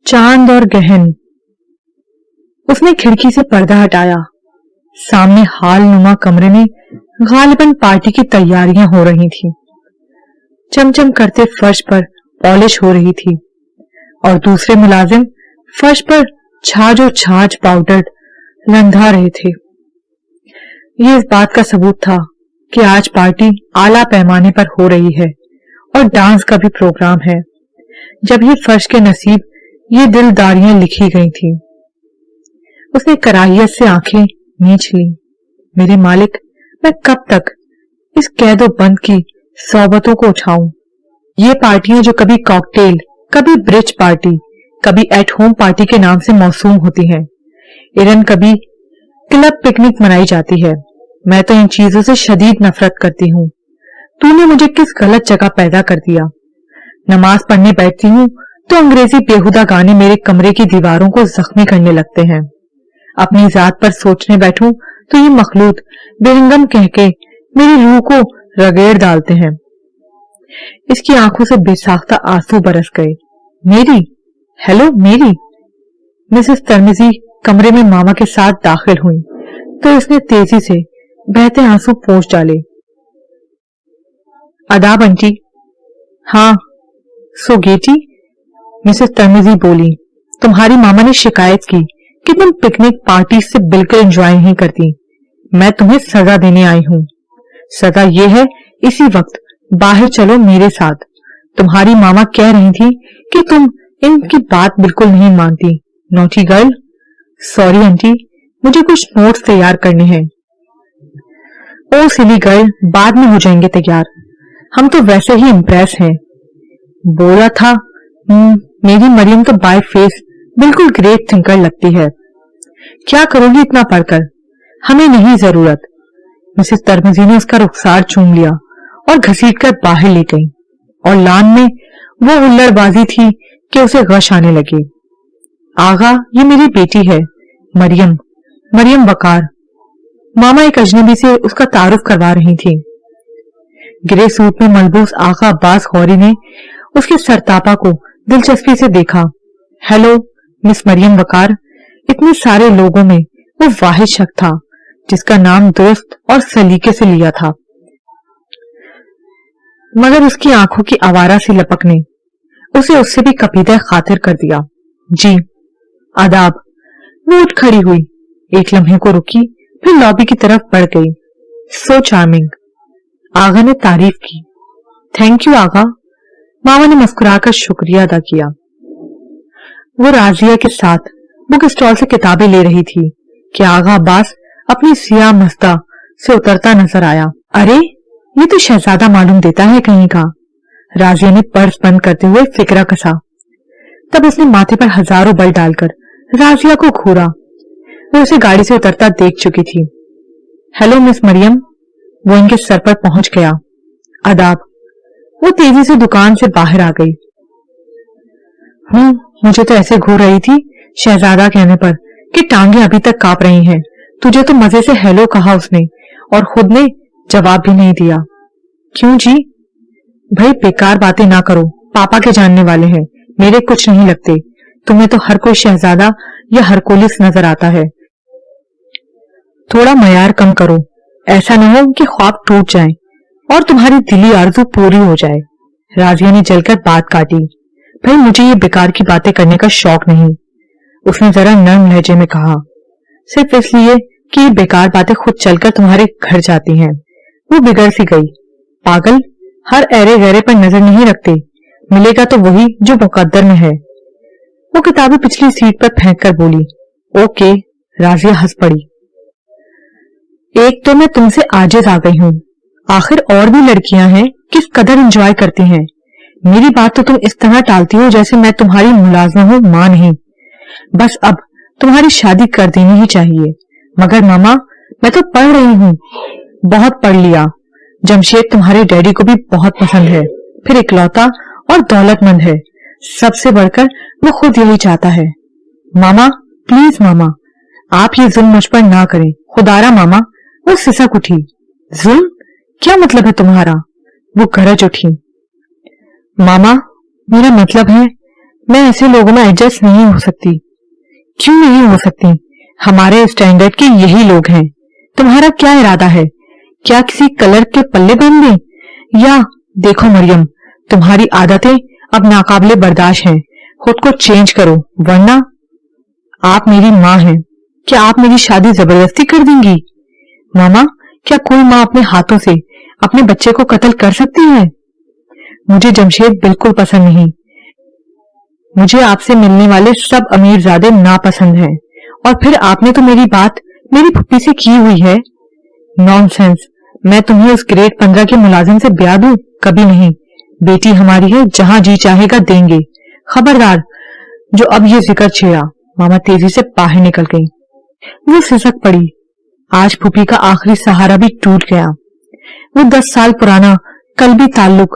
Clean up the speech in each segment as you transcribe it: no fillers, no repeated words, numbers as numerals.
चांद और गहन। उसने खिड़की से पर्दा हटाया। सामने हाल नुमा कमरे में गालिबन पार्टी की तैयारियां हो रही थीं। चमचम करते फर्श पर पॉलिश हो रही थी और दूसरे मुलाजिम फर्श पर छाछ पाउडर रंधा रहे थे। ये इस बात का सबूत था कि आज पार्टी आला पैमाने पर हो रही है और डांस का भी प्रोग्राम है। जब ये फर्श के नसीब ये दिलदारियां लिखी गई थी। उसने कराहियत से आंखें नीच ली। मेरे मालिक, मैं कब तक इस कैदो बंद की सोबतों को उठाऊं? ये पार्टियां जो कभी कॉकटेल, कभी ब्रिज पार्टी, कभी एट होम पार्टी के नाम से मौसूम होती हैं, इरन कभी क्लब पिकनिक मनाई जाती है। मैं तो इन चीजों से शदीद नफरत करती हूँ। तूने मुझे किस गलत जगह पैदा कर दिया। नमाज पढ़ने बैठती हूँ तो अंग्रेजी बेहुदा गाने मेरे कमरे की दीवारों को जख्मी करने लगते हैं। अपनी जात पर सोचने बैठूं तो ये मखलूत बेरंगम कह के मेरी रूह को रगेड़ डालते हैं। इसकी आंखों से बेसाख्ता आंसू बरस गए। मेरी, हेलो मेरी। मिसेस तरमिजी कमरे में मामा के साथ दाखिल हुई तो इसने तेजी से बहते आंसू पोंछ डाले। आदाब आंटी। हाँ, सो गेटी, मिसेस तरमिजी बोली, तुम्हारी मामा ने शिकायत की कि तुम पिकनिक पार्टी से बिल्कुल एंजॉय नहीं करती। मैं तुम्हें सजा देने आई हूँ। सजा ये है, इसी वक्त बाहर चलो मेरे साथ। तुम्हारी मामा कह रही थी कि तुम इनकी बात बिल्कुल नहीं मानती। Naughty girl. सॉरी आंटी, मुझे कुछ नोट्स तैयार करने हैं। ओ सिली गर्ल, बाद में हो जाएंगे तैयार। हम तो वैसे ही इम्प्रेस हैं। बोला था मेरी मरियम तो बाय फेस बिल्कुल ग्रेट थिंकर लगती है। क्या करोगी इतना पढ़कर? हमें नहीं जरूरत। मिसेस तरमिजी ने उसका रुखसार चूम लिया और घसीटकर बाहर ले गई और लान में वो हुल्लड़बाजी थी कि उसे गश आने लगी। आगा, ये मेरी बेटी है, मरियम, मरियम वकार। मामा एक अजनबी से उसका तारुफ करवा रही थी। ग्रे सूट में मलबूस आगा अब्बास गौरी ने उसके सरतापा को दिलचस्पी से देखा। हेलो मिस मरियम वकार। इतने सारे लोगों में वो वाहिद शख्स था जिसका नाम दोस्त और सलीके से लिया था, मगर उसकी आंखों की आवारा सी लपक ने उसे उससे भी कपीदा खातिर कर दिया। जी आदाब। वो उठ खड़ी हुई, एक लम्हे को रुकी, फिर लॉबी की तरफ बढ़ गई। सो चार्मिंग। आगा ने तारीफ की। थैंक यू आगा। मामा ने मुस्कुराकर शुक्रिया अदा किया। वो राजिया के साथ बुक स्टॉल से किताबें ले रही थी कि आगा अब्बास अपनी सियाह मस्ता से उतरता नजर आया। अरे, ये तो शहजादा मालूम देता है कहीं का। राजिया ने पर्स बंद करते हुए फिक्रा कसा। तब उसने माथे पर हजारों बल डालकर राजिया को घूरा। वो उसे गाड़ी से उतरता देख चुकी थी। Hello miss Maryam. वो इनके सर पर पहुंच गया। आदाब। वो तेजी से दुकान से बाहर आ गई। मुझे तो ऐसे घूर रही थी शहजादा कहने पर कि टांगे अभी तक कांप रही हैं। तुझे तो मजे से हेलो कहा उसने और खुद ने जवाब भी नहीं दिया। क्यों जी? भाई बेकार बातें ना करो, पापा के जानने वाले हैं, मेरे कुछ नहीं लगते। तुम्हें तो हर कोई शहजादा या हरकुलिस नजर आता है। थोड़ा मयार कम करो, ऐसा न हो कि ख्वाब टूट जाए और तुम्हारी दिली आरज़ू पूरी हो जाए। राजिया ने जलकर बात काटी। भाई मुझे ये बेकार की बातें करने का शौक नहीं, उसने जरा नर्म लहजे में कहा। सिर्फ इसलिए कि ये बेकार बातें खुद चलकर तुम्हारे घर जाती हैं। वो बिगड़ सी गई। पागल, हर ऐरे गहरे पर नजर नहीं रखते, मिलेगा तो वही जो मुकद्दर में है। वो किताबें पिछली सीट पर फेंक कर बोली। ओके। राजिया हंस पड़ी। एक तो मैं तुमसे आजिज आ गई हूँ, आखिर और भी लड़कियां हैं, किस कदर एंजॉय करती हैं। मेरी बात तो तुम इस तरह टालती हो जैसे मैं तुम्हारी मुलाजमा हूँ, मां नहीं। बस अब तुम्हारी शादी कर देनी ही चाहिए। मगर मामा, मैं तो पढ़ रही हूँ। बहुत पढ़ लिया। जमशेद तुम्हारे डैडी को भी बहुत पसंद है, फिर इकलौता और दौलतमंद है। सबसे बढ़कर वो खुद यही चाहता है। मामा प्लीज मामा, आप ये जुल्म मुझ पर ना करें, खुदारा मामा। वो सिसक उठी। जुल्म? क्या मतलब है तुम्हारा? वो गरज उठी। मामा, मेरा मतलब है میں ایسے لوگوں میں ایڈجسٹ نہیں ہو سکتی. کیوں نہیں ہو سکتی؟ ہمارے اسٹینڈرڈ کے یہی لوگ ہیں. تمہارا کیا ارادہ ہے؟ کیا کسی کلر کے پلے باندھ دیں؟ یا دیکھو مریم، تمہاری عادتیں اب ناقابل برداشت ہیں. خود کو چینج کرو ورنہ. آپ میری ماں ہیں. کیا آپ میری شادی زبردستی کر دیں گی؟ ماما، کیا کوئی ماں اپنے ہاتھوں سے اپنے بچے کو قتل کر سکتی ہے؟ مجھے جمشید بالکل پسند نہیں. مجھے آپ سے ملنے والے سب امیر زادے ناپسند ہیں. اور پھر آپ نے تو میری بات میری پھپھی سے کی ہوئی ہے. نان سینس. میں تمہیں اس گریڈ 15 کے ملازم سے بیاہ دوں؟ کبھی نہیں. بیٹی ہماری ہے، جہاں جی چاہے گا دیں گے. خبردار جو اب یہ ذکر چھیڑا. ماما تیزی سے باہر نکل گئی. وہ سسک پڑی. آج پھوپھی کا آخری سہارا بھی ٹوٹ گیا. وہ 10 سال پرانا قلبی تعلق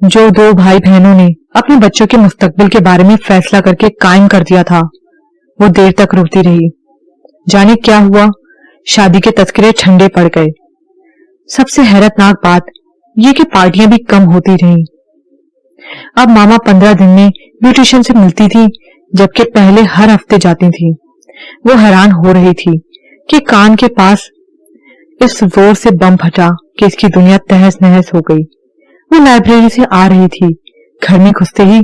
جو 2 بھائی بہنوں نے اپنے بچوں کے مستقبل کے بارے میں فیصلہ کر کے قائم کر دیا تھا، وہ دیر تک روتی رہی. جانے کیا ہوا؟ شادی کے تذکرے ٹھنڈے پڑ گئے. سب سے حیرت ناک بات یہ کہ پارٹیاں بھی کم ہوتی رہیں. اب ماما 15 دن میں بیوٹیشن سے ملتی تھی، جبکہ پہلے ہر ہفتے جاتی تھی. وہ حیران ہو رہی تھی کہ کان کے پاس اس زور سے بم پھٹا کہ اس کی دنیا تہس نہس ہو گئی. وہ لائبریری سے آ رہی تھی. گھر میں گھستے ہی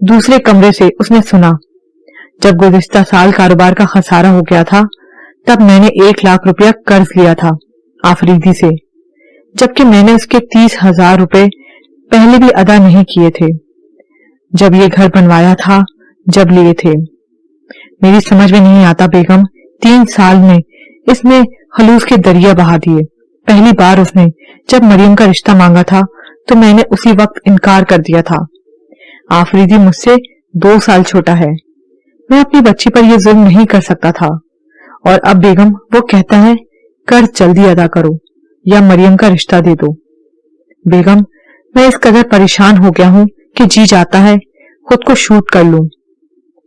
دوسرے کمرے سے اس نے سنا، جب گزشتہ سال کاروبار کا خسارہ ہو گیا تھا تب میں نے 1 لاکھ روپیہ قرض لیا تھا آفریدی سے، جبکہ میں نے اس کے 30,000 روپے پہلے بھی ادا نہیں کیے تھے جب یہ گھر بنوایا تھا، جب لیے تھے. میری سمجھ میں نہیں آتا بیگم. 3 سال میں اس نے خلوص کے دریا بہا دیے. پہلی بار اس نے جب مریم کا رشتہ مانگا تھا تو میں نے اسی وقت انکار کر دیا تھا. آفریدی مجھ سے 2 سال چھوٹا ہے. میں اپنی بچی پر یہ ظلم نہیں کر سکتا تھا. اور اب بیگم وہ کہتا ہے قرض جلدی ادا کرو یا مریم کا رشتہ دے دو. بیگم میں اس قدر پریشان ہو گیا ہوں کہ جی جاتا ہے خود کو شوٹ کر لوں.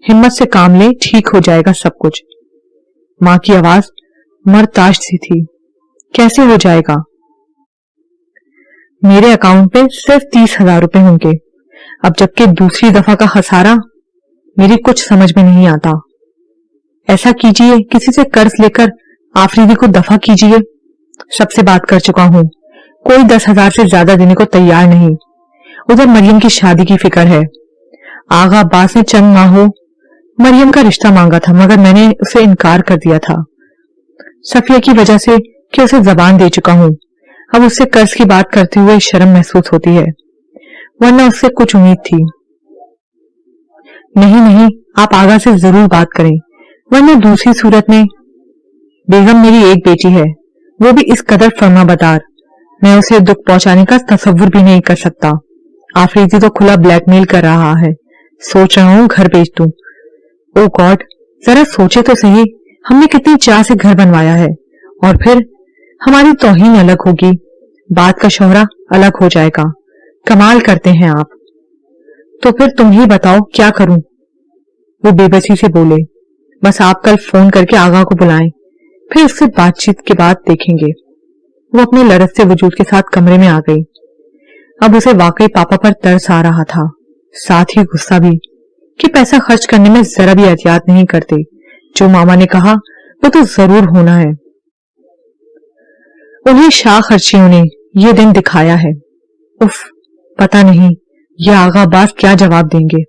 ہمت سے کام لے، ٹھیک ہو جائے گا سب کچھ. ماں کی آواز مرتاش سی تھی. کیسے ہو جائے گا؟ میرے اکاؤنٹ پہ صرف 30,000 روپے ہوں گے اب، جبکہ دوسری دفعہ کا خسارہ. میری کچھ سمجھ میں نہیں آتا. ایسا کیجئے کسی سے قرض لے کر آفریدی کو دفع کیجئے. سب سے بات کر چکا ہوں، کوئی 10,000 سے زیادہ دینے کو تیار نہیں. ادھر مریم کی شادی کی فکر ہے. آغا عباس نے چند ماہ مریم کا رشتہ مانگا تھا مگر میں نے اسے انکار کر دیا تھا، صفیہ کی وجہ سے کہ اسے زبان دے چکا ہوں. اب اس سے قرض کی بات کرتے ہوئے شرم محسوس ہوتی ہے، ورنہ اس سے کچھ امید تھی. نہیں آپ آغا سے ضرور بات کریں، ورنہ دوسری صورت میں. بیگم میری ایک بیٹی ہے، وہ بھی اس قدر فرما بردار. میں اسے دکھ پہنچانے کا تصور بھی نہیں کر سکتا. آفریدی تو کھلا بلیک میل کر رہا ہے. سوچ رہا ہوں گھر بیچ دوں. او گاڈ، ذرا سوچے تو صحیح. ہم نے کتنی چاہ سے گھر بنوایا ہے، اور پھر ہماری توہین الگ ہوگی، بات کا شوہرہ الگ ہو جائے گا. کمال کرتے ہیں آپ. تو پھر تم ہی بتاؤ کیا کروں؟ وہ بے بسی سے بولے. بس آپ کل فون کر کے آغا کو بلائیں، پھر اس سے بات چیت کے بعد دیکھیں گے. وہ اپنے لرزتے وجود کے ساتھ کمرے میں آ گئی. اب اسے واقعی پاپا پر ترس آ رہا تھا، ساتھ ہی غصہ بھی کہ پیسہ خرچ کرنے میں ذرا بھی احتیاط نہیں کرتے. جو ماما نے کہا وہ تو ضرور ہونا ہے. انہیں شاہ خرچیوں نے یہ دن دکھایا ہے. اف، پتہ نہیں یہ آغا عباس کیا جواب دیں گے.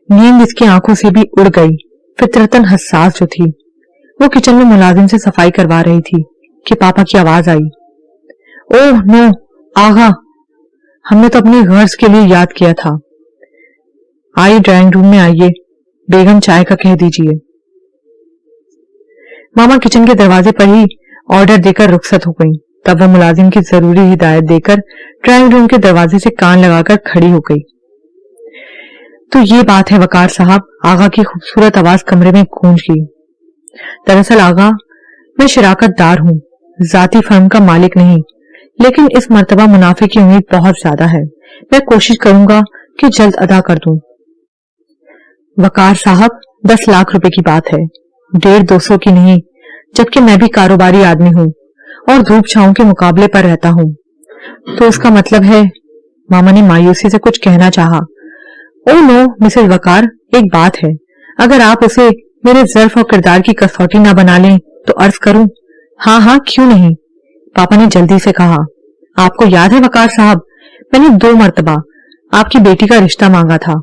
نیند اس کی آنکھوں سے بھی اڑ گئی. فطرتاً حساس جو تھی، وہ کچن میں ملازم سے صفائی کروا رہی تھی کہ پاپا کی آواز آئی. اوہ نو آغا، ہم نے تو اپنے غرض کے لیے یاد کیا تھا. آئیے ڈرائنگ روم میں آئیے. بیگم چائے کا کہہ دیجئے. ماما کچن کے دروازے پر ہی آرڈر دے کر رخصت ہو گئی. تب وہ ملازم کی ضروری ہدایت دے کر ڈرائنگ روم کے دروازے سے کان لگا کر کھڑی ہو گئی. تو یہ بات ہے وقار صاحب. آغا کی خوبصورت آواز کمرے میں گونج گئی. دراصل آغا، میں شراکت دار ہوں، ذاتی فرم کا مالک نہیں، لیکن اس مرتبہ منافع کی امید بہت زیادہ ہے. میں کوشش کروں گا کہ جلد ادا کر دوں. وقار صاحب 10 لاکھ روپے کی بات ہے، 150-200 کی نہیں، جبکہ میں بھی کاروباری آدمی ہوں اور دھوپ چھاؤں کے مقابلے پر رہتا ہوں. تو اس کا مطلب ہے، ماما نے مایوسی سے کچھ کہنا چاہا. ओ नो मिसेस वकार, एक बात है, अगर आप उसे मेरे ज़र्फ और किरदार की कसौटी ना बना लें तो अर्ज करूं। हाँ हाँ, क्यों नहीं, पापा ने जल्दी से कहा। आपको याद है वकार साहब, मैंने 2 मर्तबा आपकी बेटी का रिश्ता मांगा था,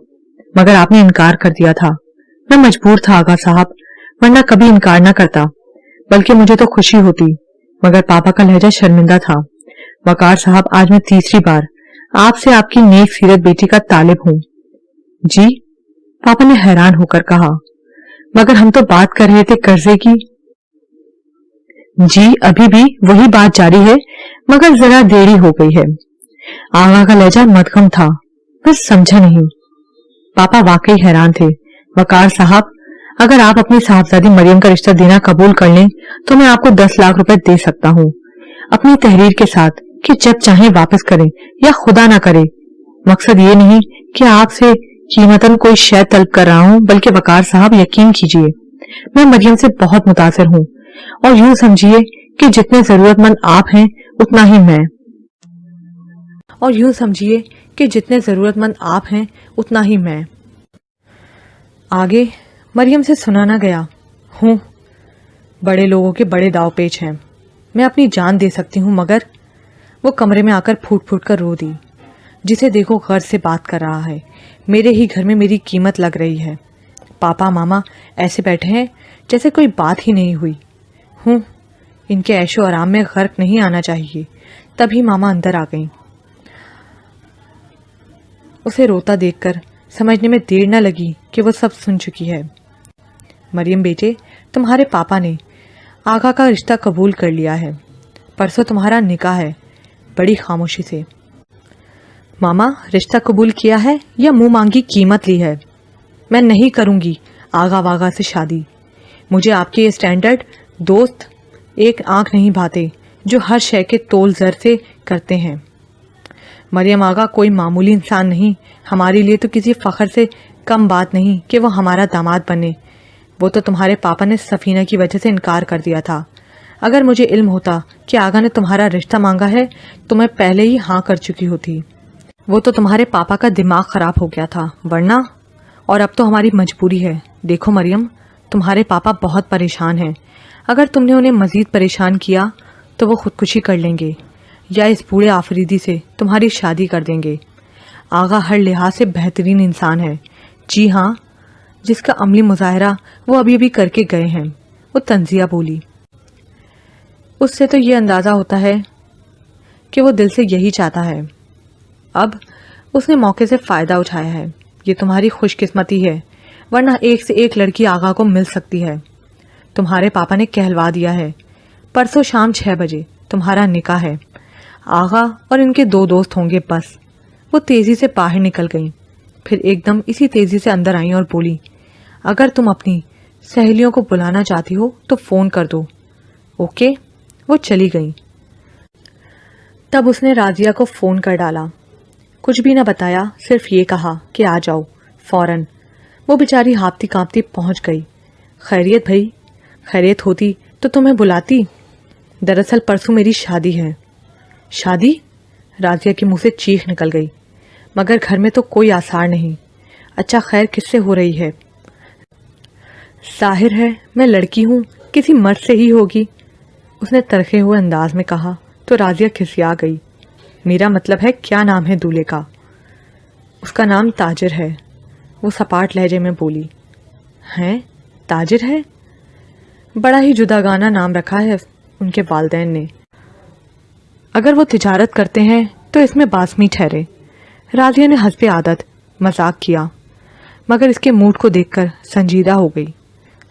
मगर आपने इनकार कर दिया था। मैं मजबूर था आगा साहब, वरना कभी इनकार न करता, बल्कि मुझे तो खुशी होती, मगर पापा का लहजा शर्मिंदा था। वकार साहब, आज मैं तीसरी बार आपसे आपकी नेक सीरत बेटी का तालिब हूँ। जी? पापा ने हैरान होकर कहा। मगर हम तो बात कर रहे थे कर्जे की। जी, अभी भी वही बात जारी है, मगर जरा देरी हो गई है। आगा का लहजा मध्यम था, बस समझा नहीं। पापा वाकई हैरान थे। वकार साहब, अगर आप अपनी साहबजादी मरियम का रिश्ता देना कबूल कर लें तो मैं आपको 10 लाख रुपए दे सकता हूँ, अपनी तहरीर के साथ, कि जब चाहें वापस करें या खुदा ना करे। मकसद ये नहीं कि आपसे कीमतन कोई शय तलब कर रहा हूँ, बल्कि वकार साहब यकीन कीजिए, मैं मरियम से बहुत मुतासिर हूँ, और यूं समझिए कि जितने जरूरतमंद आप हैं उतना ही मैं, और यूं समझिए कि जितने जरूरतमंद आप हैं उतना ही मैं। आगे मरियम से सुना ना गया। हूँ, बड़े लोगों के बड़े दाव पेच हैं, मैं अपनी जान दे सकती हूँ, मगर वो कमरे में आकर फूट फूट कर रो दी। जिसे देखो गर्ज से बात कर रहा है, मेरे ही घर में मेरी कीमत लग रही है। पापा मामा ऐसे बैठे हैं जैसे कोई बात ही नहीं हुई। हूँ, इनके ऐशो आराम में गर्क नहीं आना चाहिए। तभी मामा अंदर आ गईं। उसे रोता देखकर समझने में देर न लगी कि वो सब सुन चुकी है। मरियम बेटे, तुम्हारे पापा ने आगा का रिश्ता कबूल कर लिया है, परसों तुम्हारा निकाह है। बड़ी खामोशी से। मामा, रिश्ता कबूल किया है या मुंह मांगी कीमत ली है? मैं नहीं करूंगी आगा वागा से शादी। मुझे आपके ये स्टैंडर्ड दोस्त एक आंख नहीं भाते जो हर शय के तोल जर से करते हैं। मरियम आगा कोई मामूली इंसान नहीं, हमारे लिए तो किसी फख्र से कम बात नहीं कि वो हमारा दामाद बने। वो तो तुम्हारे पापा ने सफीना की वजह से इनकार कर दिया था। अगर मुझे इल्म होता कि आगा ने तुम्हारा रिश्ता मांगा है तो मैं पहले ही हाँ कर चुकी होती। वो तो तुम्हारे पापा का दिमाग खराब हो गया था, वरना। और अब तो हमारी मजबूरी है। देखो मरियम, तुम्हारे पापा बहुत परेशान हैं। अगर तुमने उन्हें मजीद परेशान किया तो वो खुदकुशी कर लेंगे या इस बूढ़े आफरीदी से तुम्हारी शादी कर देंगे। आगा हर लिहाज से बेहतरीन इंसान है। जी हाँ, जिसका अमली मुजाहरा वो अभी अभी करके गए हैं, वो तंजिया बोली। उससे तो ये अंदाज़ा होता है कि वो दिल से यही चाहता है। अब उसने मौके से फ़ायदा उठाया है। ये तुम्हारी खुशकिस्मती है, वरना एक से एक लड़की आगा को मिल सकती है। तुम्हारे पापा ने कहलवा दिया है, परसों शाम 6 बजे तुम्हारा निकाह है। आगा और इनके 2 दोस्त होंगे बस। वो तेज़ी से बाहर निकल गईं, फिर एकदम इसी तेज़ी से अंदर आईं और बोली, अगर तुम अपनी सहेलियों को बुलाना चाहती हो तो फ़ोन कर दो। ओके। वो चली गई। तब उसने राजिया को फ़ोन कर डाला। कुछ भी न बताया, सिर्फ ये कहा कि आ जाओ फौरन। वो बेचारी हाँफती काँपती पहुंच गई। खैरियत भाई? खैरियत होती तो तुम्हें बुलाती। दरअसल परसों मेरी शादी है। शादी? राजिया के मुंह से चीख निकल गई। मगर घर में तो कोई आसार नहीं। अच्छा खैर, किससे हो रही है? जाहिर है मैं लड़की हूँ, किसी मर्द से ही होगी, उसने तरखे हुए अंदाज में कहा तो राजिया खिसिया गई। मेरा मतलब है, क्या नाम है दूल्हे का? उसका नाम ताजिर है, वो सपाट लहजे में बोली। हैं? ताजिर है? बड़ा ही जुदागाना नाम रखा है उनके वालिदैन ने। अगर वो तिजारत करते हैं तो इसमें बासमी ठहरे। राजिया ने हस्बे आदत मजाक किया, मगर इसके मूड को देखकर संजीदा हो गई।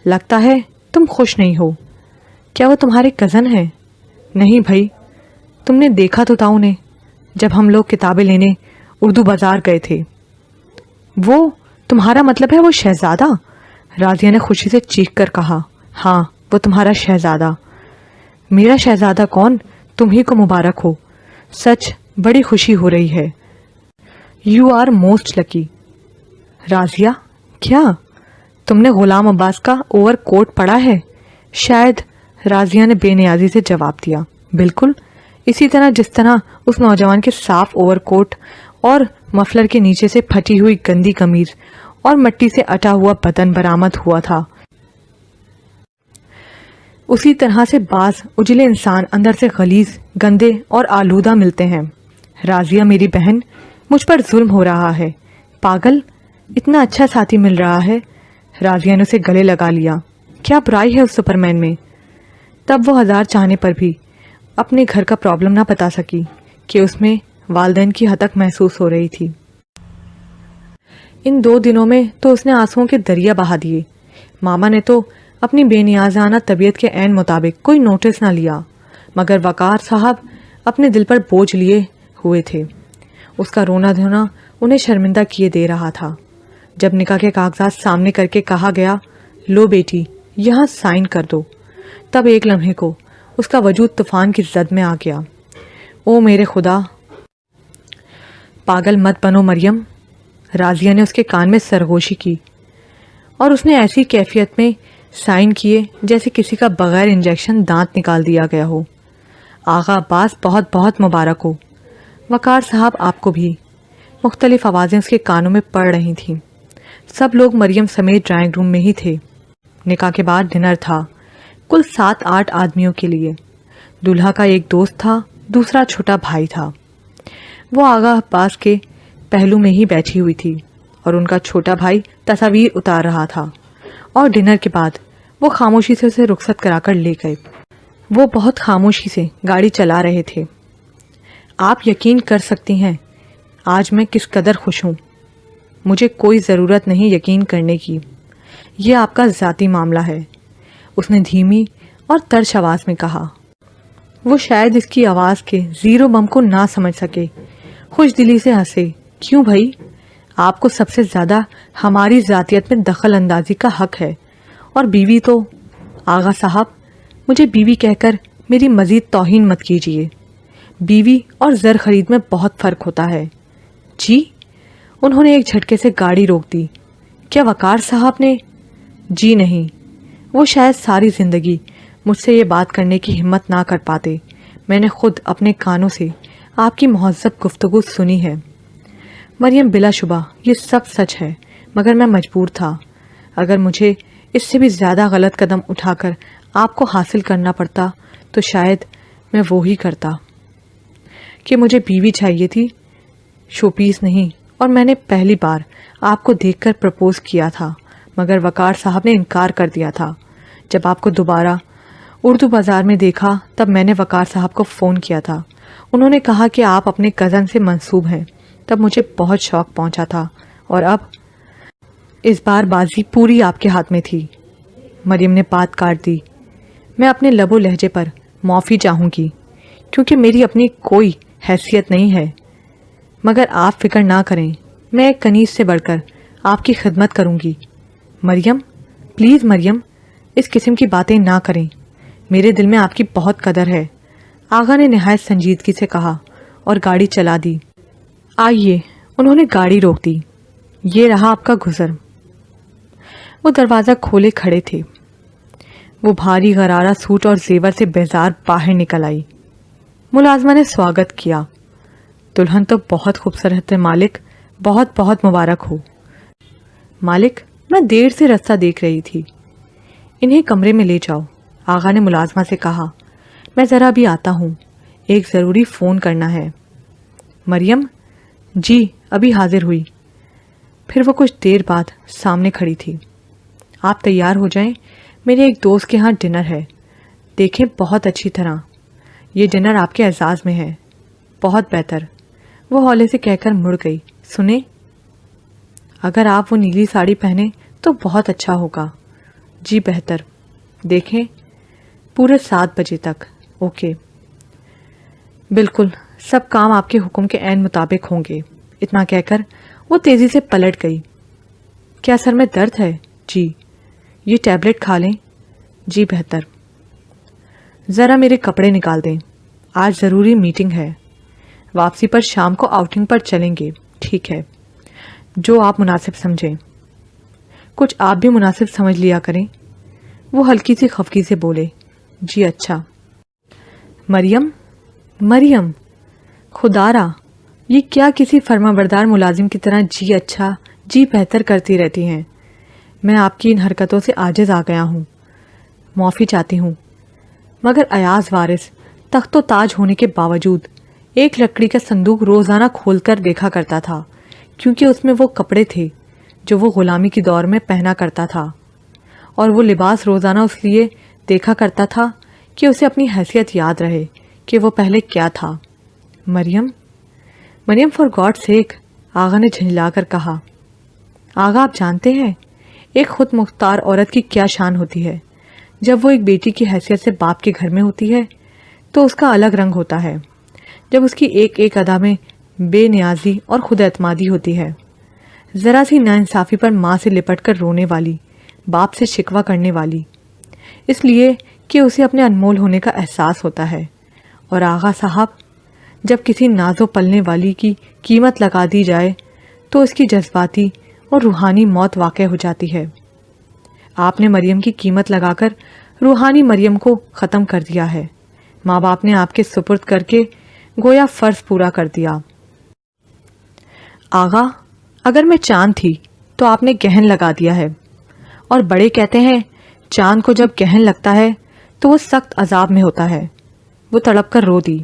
लगता है तुम खुश नहीं हो। क्या वो तुम्हारे कज़न हैं? नहीं भाई, तुमने देखा तो था उन्हें जब हम लोग किताबें लेने उर्दू बाजार गए थे। वो तुम्हारा मतलब है वो शहजादा? राजिया ने खुशी से चीख कर कहा। हाँ, वो तुम्हारा शहजादा। मेरा शहजादा कौन? तुम ही को मुबारक हो। सच बड़ी खुशी हो रही है। You are most lucky. Razia, क्या तुमने गुलाम अब्बास का ओवर कोट पढ़ा है? शायद, राजिया ने बेनियाजी से जवाब दिया। बिल्कुल इसी तरह जिस तरह उस नौजवान के साफ ओवर कोट और मफलर के नीचे से फटी हुई गंदी कमीज और मिट्टी से अटा हुआ बदन बरामद हुआ था। उसी तरह से बाज उजले इंसान अंदर से गलीज, गंदे और आलूदा मिलते हैं। राजिया मेरी बहन, मुझ पर जुल्म हो रहा है। पागल, इतना अच्छा साथी मिल रहा है। राजिया ने उसे गले लगा लिया। क्या बुराई है उस सुपरमैन में? तब वो 1000 चाहने पर भी अपने घर का प्रॉब्लम ना बता सकी कि उसमें वालदैन की हतक महसूस हो रही थी। इन 2 दिनों में तो उसने आंसुओं के दरिया बहा दिए। मामा ने तो अपनी बेनियाजाना तबीयत के ऐन मुताबिक कोई नोटिस ना लिया, मगर वकार साहब अपने दिल पर बोझ लिए हुए थे। उसका रोना धोना उन्हें शर्मिंदा किए दे रहा था। जब निकाह के कागजात सामने करके कहा गया, लो बेटी यहाँ साइन कर दो, तब एक लम्हे को उसका वजूद तूफान की जद में आ गया। ओ मेरे खुदा! पागल मत बनो मरियम, राजिया ने उसके कान में सरगोशी की और उसने ऐसी कैफियत में साइन किए जैसे किसी का बगैर इंजेक्शन दांत निकाल दिया गया हो। आगा अब्बास बहुत बहुत मुबारक हो। वकार साहब आपको भी। मुख्तलिफ आवाज़ें उसके कानों में पड़ रही थीं। सब लोग मरियम समेत ड्राइंग रूम में ही थे। निकाह के बाद डिनर था, कुल 7-8 आदमियों के लिए। दूल्हा का एक दोस्त था, दूसरा छोटा भाई था। वो आगा अब्बास के पहलू में ही बैठी हुई थी और उनका छोटा भाई तस्वीर उतार रहा था। और डिनर के बाद वो खामोशी से उसे रुखसत कराकर ले गए। वो बहुत खामोशी से गाड़ी चला रहे थे। आप यकीन कर सकती हैं आज मैं किस कदर खुश हूँ। मुझे कोई ज़रूरत नहीं यकीन करने की, ये आपका ज़ाती मामला है, उसने धीमी और तर्श आवाज़ में कहा। वो शायद इसकी आवाज़ के ज़ीरो बम को ना समझ सके। खुश दिली से हंसे। क्यों भाई, आपको सबसे ज़्यादा हमारी ज़ातियत में दखल अंदाजी का हक है। और बीवी तो, आगा साहब मुझे बीवी कहकर मेरी मज़ीद तौहीन मत कीजिए। बीवी और ज़र ख़रीद में बहुत फ़र्क होता है। जी? उन्होंने एक झटके से गाड़ी रोक दी। क्या वकार साहब ने? जी नहीं, वो शायद सारी ज़िंदगी मुझसे ये बात करने की हिम्मत ना कर पाते। मैंने खुद अपने कानों से आपकी मुहज़्ज़ब गुफ्तगू सुनी है। मरियम, बिलाशुबा ये सब सच है, मगर मैं मजबूर था। अगर मुझे इससे भी ज़्यादा गलत कदम उठाकर आपको हासिल करना पड़ता तो शायद मैं वो ही करता। कि मुझे बीवी चाहिए थी, शोपीस नहीं, और मैंने पहली बार आपको देखकर प्रपोज किया था, मगर वकार साहब ने इनकार कर दिया था। जब आपको दोबारा उर्दू बाज़ार में देखा तब मैंने वकार साहब को फ़ोन किया था। उन्होंने कहा कि आप अपने कज़न से मंसूब हैं। तब मुझे बहुत शौक़ पहुंचा था और अब इस बार बाजी पूरी आपके हाथ में थी। मरियम ने बात काट दी। मैं अपने लबो लहजे पर माफ़ी चाहूँगी क्योंकि मेरी अपनी कोई हैसियत नहीं है, मगर आप फिक्र ना करें, मैं एक कनीज़ से बढ़कर आपकी खिदमत करूँगी। मरियम, प्लीज़ मरियम, इस किस्म की बातें ना करें। मेरे दिल में आपकी बहुत कदर है, आगा ने नहायत संजीदगी से कहा और गाड़ी चला दी। आइए, उन्होंने गाड़ी रोक दी। ये रहा आपका गुज़र। वो दरवाज़ा खोले खड़े थे। वो भारी गरारा सूट और जेवर से बेजार बाहर निकल आई। मुलाजमा ने स्वागत किया। दुल्हन तो बहुत खूबसूरत है मालिक, बहुत बहुत मुबारक हो। मालिक, मैं देर से रास्ता देख रही थी। इन्हें कमरे में ले जाओ, आगा ने मुलाजमा से कहा। मैं ज़रा भी आता हूँ, एक ज़रूरी फ़ोन करना है। मरियम, जी अभी हाजिर हुई। फिर वो कुछ देर बाद सामने खड़ी थी। आप तैयार हो जाएं, मेरे एक दोस्त के यहाँ डिनर है। देखें बहुत अच्छी तरह, ये डिनर आपके एजाज़ में है। बहुत बेहतर। वो हौले से कहकर मुड़ गई। सुने, अगर आप वो नीली साड़ी पहने तो बहुत अच्छा होगा। जी बेहतर। देखें पूरे 7 बजे तक। ओके। बिल्कुल, सब काम आपके हुक्म के ऐन मुताबिक होंगे। इतना कहकर वो तेज़ी से पलट गई। क्या सर में दर्द है? जी। ये टैबलेट खा लें। जी बेहतर। ज़रा मेरे कपड़े निकाल दें, आज ज़रूरी मीटिंग है। वापसी पर शाम को आउटिंग पर चलेंगे। ठीक है, जो आप मुनासिब समझें। कुछ आप भी मुनासिब समझ लिया करें। वो हल्की सी खफगी से बोले। जी अच्छा। मरियम, मरियम, खुदारा, یہ کیا کسی فرمانبردار ملازم کی طرح جی اچھا جی بہتر کرتی رہتی ہیں؟ میں آپ کی ان حرکتوں سے عاجز آ گیا ہوں، معافی چاہتی ہوں۔ مگر ایاز وارث تخت و تاج ہونے کے باوجود ایک لکڑی کا صندوق روزانہ کھول کر دیکھا کرتا تھا، کیونکہ اس میں وہ کپڑے تھے جو وہ غلامی کی دور میں پہنا کرتا تھا، اور وہ لباس روزانہ اس لیے دیکھا کرتا تھا کہ اسے اپنی حیثیت یاد رہے کہ وہ پہلے کیا تھا۔ مریم فار گاڈ سیک، آغا نے جھنجلا کر کہا۔ آغا آپ جانتے ہیں ایک خود مختار عورت کی کیا شان ہوتی ہے؟ جب وہ ایک بیٹی کی حیثیت سے باپ کے گھر میں ہوتی ہے تو اس کا الگ رنگ ہوتا ہے، جب اس کی ایک ایک ادا میں بے نیازی اور خود اعتمادی ہوتی ہے، ذرا سی ناانصافی پر ماں سے لپٹ کر رونے والی، باپ سے شکوہ کرنے والی، اس لیے کہ اسے اپنے انمول ہونے کا احساس ہوتا ہے۔ اور آغا صاحب، جب کسی نازو پلنے والی کی قیمت لگا دی جائے تو اس کی جذباتی اور روحانی موت واقع ہو جاتی ہے۔ آپ نے مریم کی قیمت لگا کر روحانی مریم کو ختم کر دیا ہے۔ ماں باپ نے آپ کے سپرد کر کے گویا فرض پورا کر دیا۔ آغا، اگر میں چاند تھی تو آپ نے گہن لگا دیا ہے، اور بڑے کہتے ہیں چاند کو جب گہن لگتا ہے تو وہ سخت عذاب میں ہوتا ہے۔ وہ تڑپ کر رو دی۔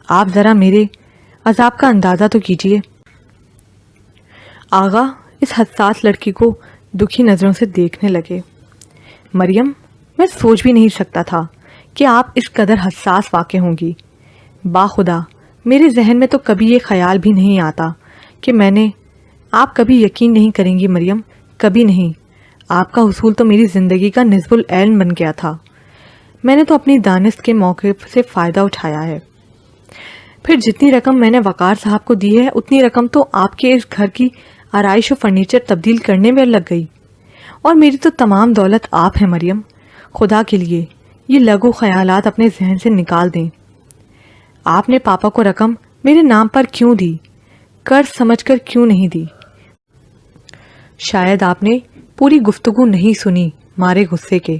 آپ ذرا میرے عذاب کا اندازہ تو کیجیے۔ آغا اس حساس لڑکی کو دکھی نظروں سے دیکھنے لگے۔ مریم، میں سوچ بھی نہیں سکتا تھا کہ آپ اس قدر حساس واقع ہوں گی۔ باخدا میرے ذہن میں تو کبھی یہ خیال بھی نہیں آتا کہ آپ کبھی یقین نہیں کریں گی مریم، کبھی نہیں۔ آپ کا حصول تو میری زندگی کا نصب العین بن گیا تھا۔ میں نے تو اپنی دانست کے موقع سے فائدہ اٹھایا ہے۔ پھر جتنی رقم میں نے وقار صاحب کو دی ہے اتنی رقم تو آپ کے اس گھر کی آرائش و فرنیچر تبدیل کرنے میں لگ گئی، اور میری تو تمام دولت آپ ہیں مریم۔ خدا کے لیے یہ لغو خیالات اپنے ذہن سے نکال دیں۔ آپ نے پاپا کو رقم میرے نام پر کیوں دی؟ قرض سمجھ کر کیوں نہیں دی؟ شاید آپ نے پوری گفتگو نہیں سنی مارے غصے کے۔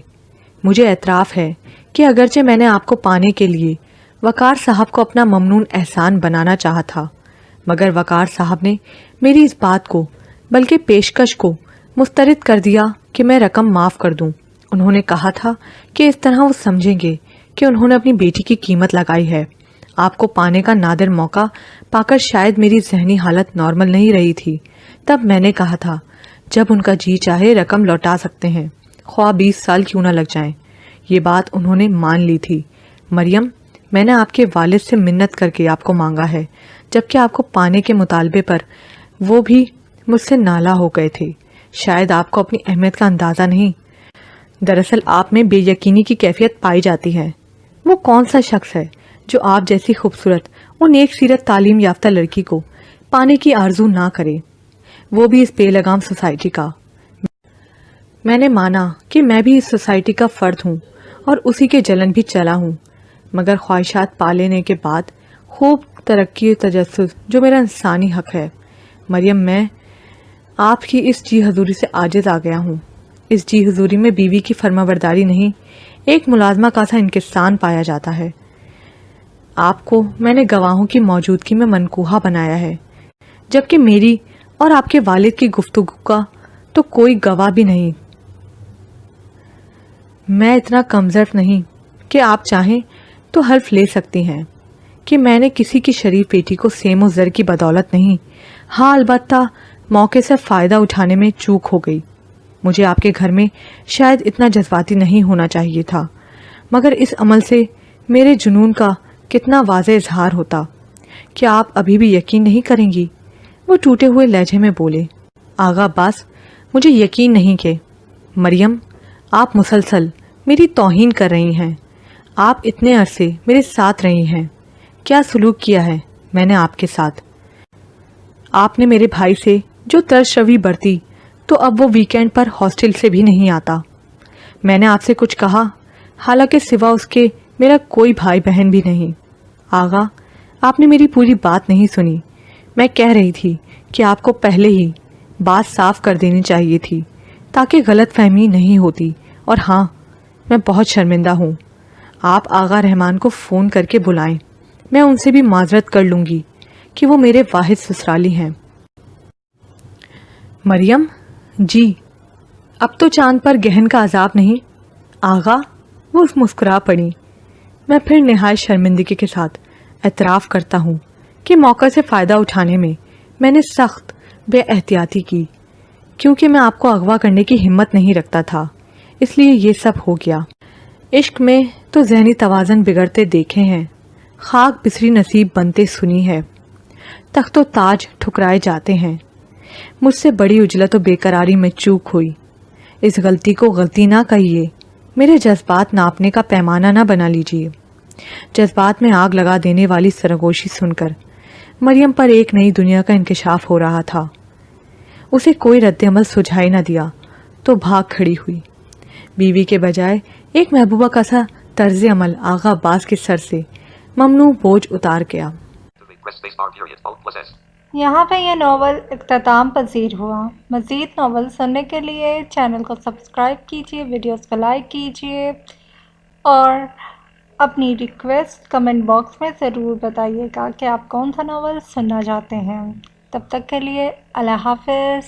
مجھے اعتراف ہے کہ اگرچہ میں نے آپ کو پانے کے لیے وقار صاحب کو اپنا ممنون احسان بنانا چاہا تھا، مگر وقار صاحب نے میری اس بات کو بلکہ پیشکش کو مسترد کر دیا کہ میں رقم معاف کر دوں۔ انہوں نے کہا تھا کہ اس طرح وہ سمجھیں گے کہ انہوں نے اپنی بیٹی کی قیمت لگائی ہے۔ آپ کو پانے کا نادر موقع پا کر شاید میری ذہنی حالت نارمل نہیں رہی تھی۔ تب میں نے کہا تھا جب ان کا جی چاہے رقم لوٹا سکتے ہیں، خواہ 20 سال کیوں نہ لگ جائیں۔ یہ بات انہوں نے مان لی تھی۔ مریم، میں نے آپ کے والد سے منت کر کے آپ کو مانگا ہے، جبکہ آپ کو پانے کے مطالبے پر وہ بھی مجھ سے نالا ہو گئے تھے۔ شاید آپ کو اپنی اہمیت کا اندازہ نہیں۔ دراصل آپ میں بے یقینی کی کیفیت پائی جاتی ہے۔ وہ کون سا شخص ہے جو آپ جیسی خوبصورت اور نیک سیرت تعلیم یافتہ لڑکی کو پانے کی آرزو نہ کرے، وہ بھی اس بے لگام سوسائٹی کا؟ میں نے مانا کہ میں بھی اس سوسائٹی کا فرد ہوں اور اسی کے جلن بھی چلا ہوں، مگر خواہشات پا لینے کے بعد خوب ترقی و تجسس جو میرا انسانی حق ہے۔ مریم، میں آپ کی اس جی حضوری سے عاجز آ گیا ہوں۔ اس جی حضوری میں بیوی کی فرمانبرداری نہیں، ایک ملازمہ کا سا انکسار پایا جاتا ہے۔ آپ کو میں نے گواہوں کی موجودگی میں منقوہ بنایا ہے، جبکہ میری اور آپ کے والد کی گفتگو کا تو کوئی گواہ بھی نہیں۔ میں اتنا کمزور نہیں کہ آپ چاہیں تو حلف لے سکتی ہیں کہ میں نے کسی کی شریف بیٹی کو سیم و زر کی بدولت نہیں، ہاں البتہ موقع سے فائدہ اٹھانے میں چوک ہو گئی۔ مجھے آپ کے گھر میں شاید اتنا جذباتی نہیں ہونا چاہیے تھا، مگر اس عمل سے میرے جنون کا کتنا واضح اظہار ہوتا۔ کیا آپ ابھی بھی یقین نہیں کریں گی؟ وہ ٹوٹے ہوئے لہجے میں بولے۔ آغا عباس، مجھے یقین نہیں کہ مریم، آپ مسلسل میری توہین کر رہی ہیں۔ آپ اتنے عرصے میرے ساتھ رہی ہیں، کیا سلوک کیا ہے میں نے آپ کے ساتھ؟ آپ نے میرے بھائی سے جو ترس روی برتی تو اب وہ ویکینڈ پر ہاسٹل سے بھی نہیں آتا۔ میں نے آپ سے کچھ کہا؟ حالانکہ سوا اس کے میرا کوئی بھائی بہن بھی نہیں۔ آغا، آپ نے میری پوری بات نہیں سنی۔ میں کہہ رہی تھی کہ آپ کو پہلے ہی بات صاف کر دینی چاہیے تھی تاکہ غلط فہمی نہیں ہوتی۔ اور ہاں، میں بہت شرمندہ ہوں۔ آپ آغا رحمان کو فون کر کے بلائیں، میں ان سے بھی معذرت کر لوں گی کہ وہ میرے واحد سسرالی ہیں۔ مریم، جی، اب تو چاند پر گہن کا عذاب نہیں۔ آغا، وہ مسکرا پڑی۔ میں پھر نہایت شرمندگی کے ساتھ اعتراف کرتا ہوں کہ موقع سے فائدہ اٹھانے میں نے سخت بے احتیاطی کی، کیونکہ میں آپ کو اغوا کرنے کی ہمت نہیں رکھتا تھا، اس لیے یہ سب ہو گیا۔ عشق میں تو ذہنی توازن بگڑتے دیکھے ہیں، خاک بسری نصیب بنتے سنی ہے، تخت و تاج ٹھکرائے جاتے ہیں۔ مجھ سے بڑی عجلت و بیقراری میں چوک ہوئی۔ اس غلطی کو غلطی نہ کہیے، میرے جذبات ناپنے کا پیمانہ نہ بنا لیجیے۔ جذبات میں آگ لگا دینے والی سرگوشی سن کر مریم پر ایک نئی دنیا کا انکشاف ہو رہا تھا۔ اسے کوئی رد عمل سجھائی نہ دیا تو بھاگ کھڑی ہوئی۔ بیوی کے بجائے ایک محبوبہ کا سا طرز عمل آغا عباس کے سر سے ممنوع بوجھ اتار گیا۔ یہاں پہ یہ ناول اختتام پذیر ہوا۔ مزید ناول سننے کے لیے چینل کو سبسکرائب کیجیے، ویڈیوز کو لائک کیجیے اور اپنی ریکویسٹ کمنٹ باکس میں ضرور بتائیے گا کہ آپ کون سا ناول سننا چاہتے ہیں۔ تب تک کے لیے اللہ حافظ۔